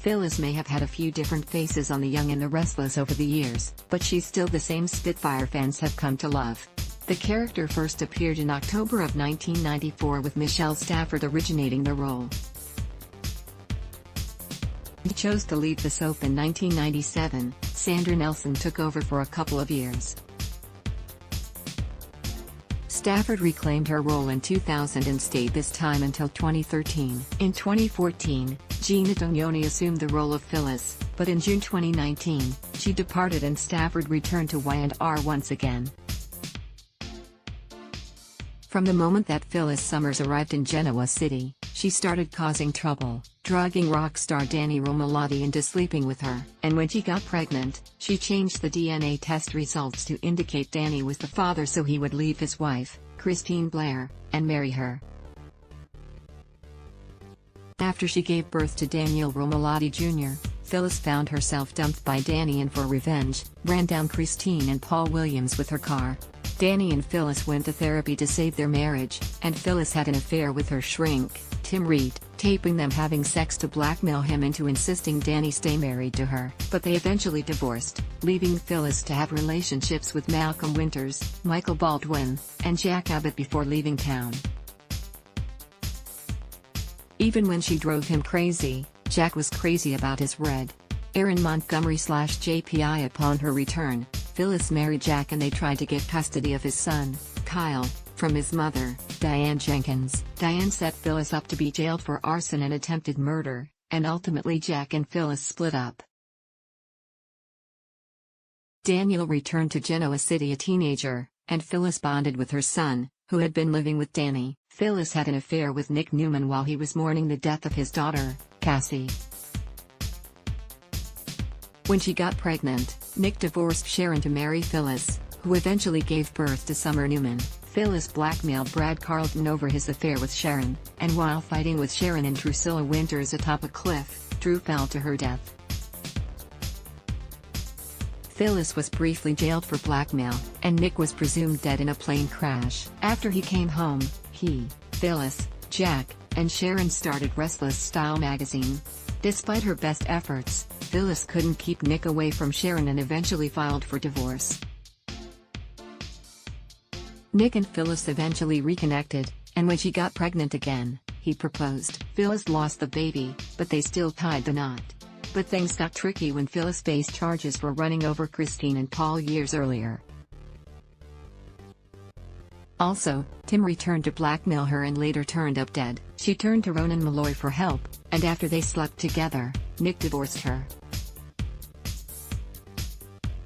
Phyllis may have had a few different faces on The Young and the Restless over the years, but she's still the same Spitfire fans have come to love. The character first appeared in October of 1994 with Michelle Stafford originating the role. She chose to leave the soap in 1997. Sandra Nelson took over for a couple of years. Stafford reclaimed her role in 2000 and stayed this time until 2013. In 2014, Gina Tognoni assumed the role of Phyllis, but in June 2019, she departed and Stafford returned to Y&R once again. From the moment that Phyllis Summers arrived in Genoa City, she started causing trouble, drugging rock star Danny Romalotti into sleeping with her. And when she got pregnant, she changed the DNA test results to indicate Danny was the father so he would leave his wife, Christine Blair, and marry her. After she gave birth to Daniel Romalotti Jr., Phyllis found herself dumped by Danny and for revenge, ran down Christine and Paul Williams with her car. Danny and Phyllis went to therapy to save their marriage, and Phyllis had an affair with her shrink, Tim Reed, taping them having sex to blackmail him into insisting Danny stay married to her. But they eventually divorced, leaving Phyllis to have relationships with Malcolm Winters, Michael Baldwin, and Jack Abbott before leaving town. Even when she drove him crazy, Jack was crazy about his red. Aaron Montgomery/JPI. Upon her return, Phyllis married Jack and they tried to get custody of his son, Kyle, from his mother, Diane Jenkins. Diane set Phyllis up to be jailed for arson and attempted murder, and ultimately Jack and Phyllis split up. Daniel returned to Genoa City a teenager, and Phyllis bonded with her son, who had been living with Danny. Phyllis had an affair with Nick Newman while he was mourning the death of his daughter, Cassie. When she got pregnant, Nick divorced Sharon to marry Phyllis, who eventually gave birth to Summer Newman. Phyllis blackmailed Brad Carlton over his affair with Sharon, and while fighting with Sharon and Drusilla Winters atop a cliff, Drew fell to her death. Phyllis was briefly jailed for blackmail, and Nick was presumed dead in a plane crash. After he came home, he, Phyllis, Jack, and Sharon started Restless Style magazine. Despite her best efforts, Phyllis couldn't keep Nick away from Sharon and eventually filed for divorce. Nick and Phyllis eventually reconnected, and when she got pregnant again, he proposed. Phyllis lost the baby, but they still tied the knot. But things got tricky when Phyllis faced charges for running over Christine and Paul years earlier. Also, Tim returned to blackmail her and later turned up dead. She turned to Ronan Malloy for help, and after they slept together, Nick divorced her.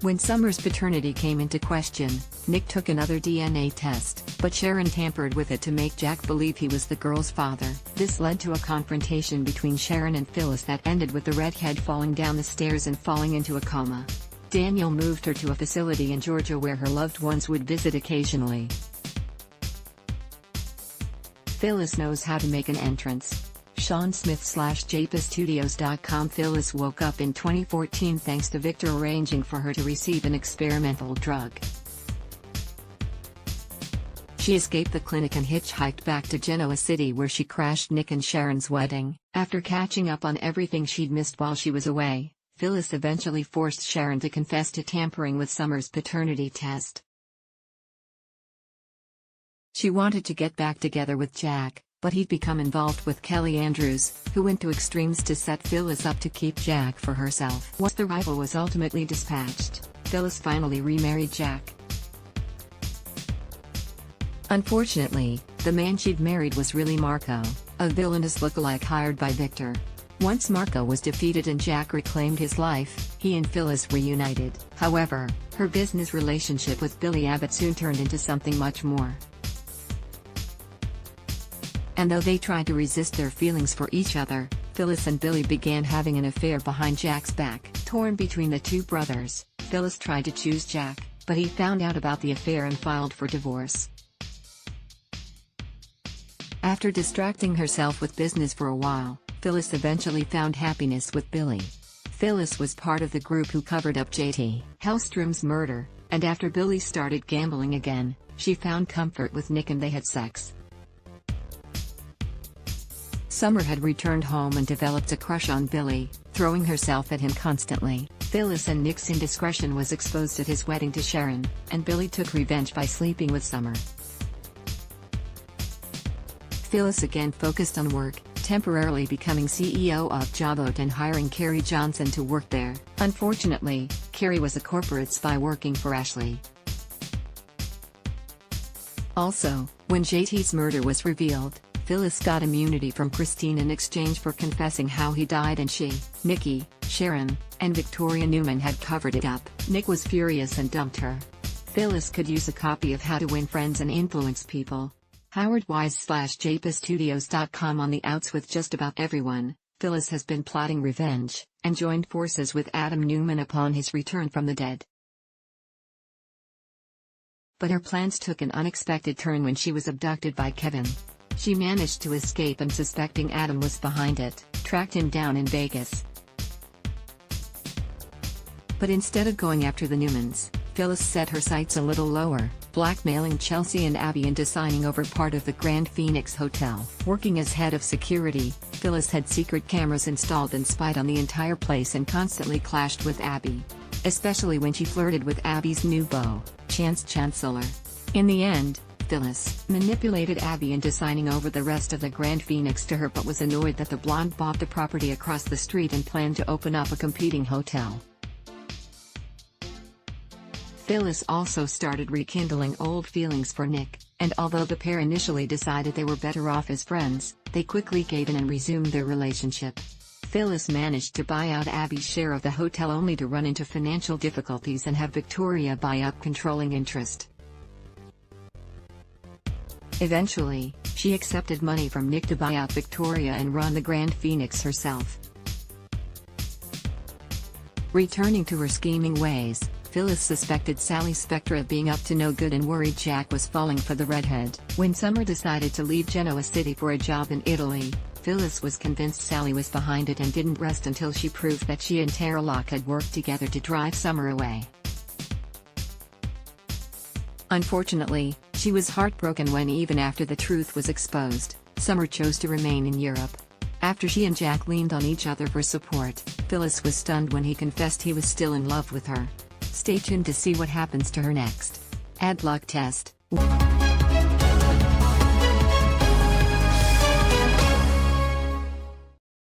When Summer's paternity came into question, Nick took another DNA test, but Sharon tampered with it to make Jack believe he was the girl's father. This led to a confrontation between Sharon and Phyllis that ended with the redhead falling down the stairs and falling into a coma. Daniel moved her to a facility in Georgia where her loved ones would visit occasionally. Phyllis knows how to make an entrance. Sean Smith/JPaStudios.com. Phyllis woke up in 2014 thanks to Victor arranging for her to receive an experimental drug. She escaped the clinic and hitchhiked back to Genoa City where she crashed Nick and Sharon's wedding. After catching up on everything she'd missed while she was away, Phyllis eventually forced Sharon to confess to tampering with Summer's paternity test. She wanted to get back together with Jack, but he'd become involved with Kelly Andrews, who went to extremes to set Phyllis up to keep Jack for herself. Once the rival was ultimately dispatched, Phyllis finally remarried Jack. Unfortunately, the man she'd married was really Marco, a villainous lookalike hired by Victor. Once Marco was defeated and Jack reclaimed his life, he and Phyllis reunited. However, her business relationship with Billy Abbott soon turned into something much more. And though they tried to resist their feelings for each other, Phyllis and Billy began having an affair behind Jack's back. Torn between the two brothers, Phyllis tried to choose Jack, but he found out about the affair and filed for divorce. After distracting herself with business for a while, Phyllis eventually found happiness with Billy. Phyllis was part of the group who covered up J.T. Hellstrom's murder, and after Billy started gambling again, she found comfort with Nick and they had sex. Summer had returned home and developed a crush on Billy. throwing herself at him constantly. Phyllis and Nick's indiscretion was exposed at his wedding to Sharon, and Billy took revenge by sleeping with Summer. Phyllis again focused on work, temporarily becoming CEO of Jobot and hiring Carrie Johnson to work there. Unfortunately, Carrie was a corporate spy working for Ashley. Also, when JT's murder was revealed, Phyllis got immunity from Christine in exchange for confessing how he died, and she, Nikki, Sharon, and Victoria Newman had covered it up. Nick was furious and dumped her. Phyllis could use a copy of How to Win Friends and Influence People. Howard Wise/JPaStudios.com on the outs with just about everyone. Phyllis has been plotting revenge, and joined forces with Adam Newman upon his return from the dead. But her plans took an unexpected turn when she was abducted by Kevin. She managed to escape, and suspecting Adam was behind it, tracked him down in Vegas. But instead of going after the Newmans, Phyllis set her sights a little lower, blackmailing Chelsea and Abby into signing over part of the Grand Phoenix Hotel. Working as head of security, Phyllis had secret cameras installed and spied on the entire place, and constantly clashed with Abby. Especially when she flirted with Abby's new beau, Chance Chancellor. In the end, Phyllis manipulated Abby into signing over the rest of the Grand Phoenix to her, but was annoyed that the blonde bought the property across the street and planned to open up a competing hotel. Phyllis also started rekindling old feelings for Nick, and although the pair initially decided they were better off as friends, they quickly gave in and resumed their relationship. Phyllis managed to buy out Abby's share of the hotel, only to run into financial difficulties and have Victoria buy up controlling interest. Eventually, she accepted money from Nick to buy out Victoria and run the Grand Phoenix herself. Returning to her scheming ways, Phyllis suspected Sally Spectra of being up to no good and worried Jack was falling for the redhead. When Summer decided to leave Genoa City for a job in Italy, Phyllis was convinced Sally was behind it and didn't rest until she proved that she and Tara Locke had worked together to drive Summer away. Unfortunately, she was heartbroken when, even after the truth was exposed, Summer chose to remain in Europe. After she and Jack leaned on each other for support, Phyllis was stunned when he confessed he was still in love with her. Stay tuned to see what happens to her next. Ad block test.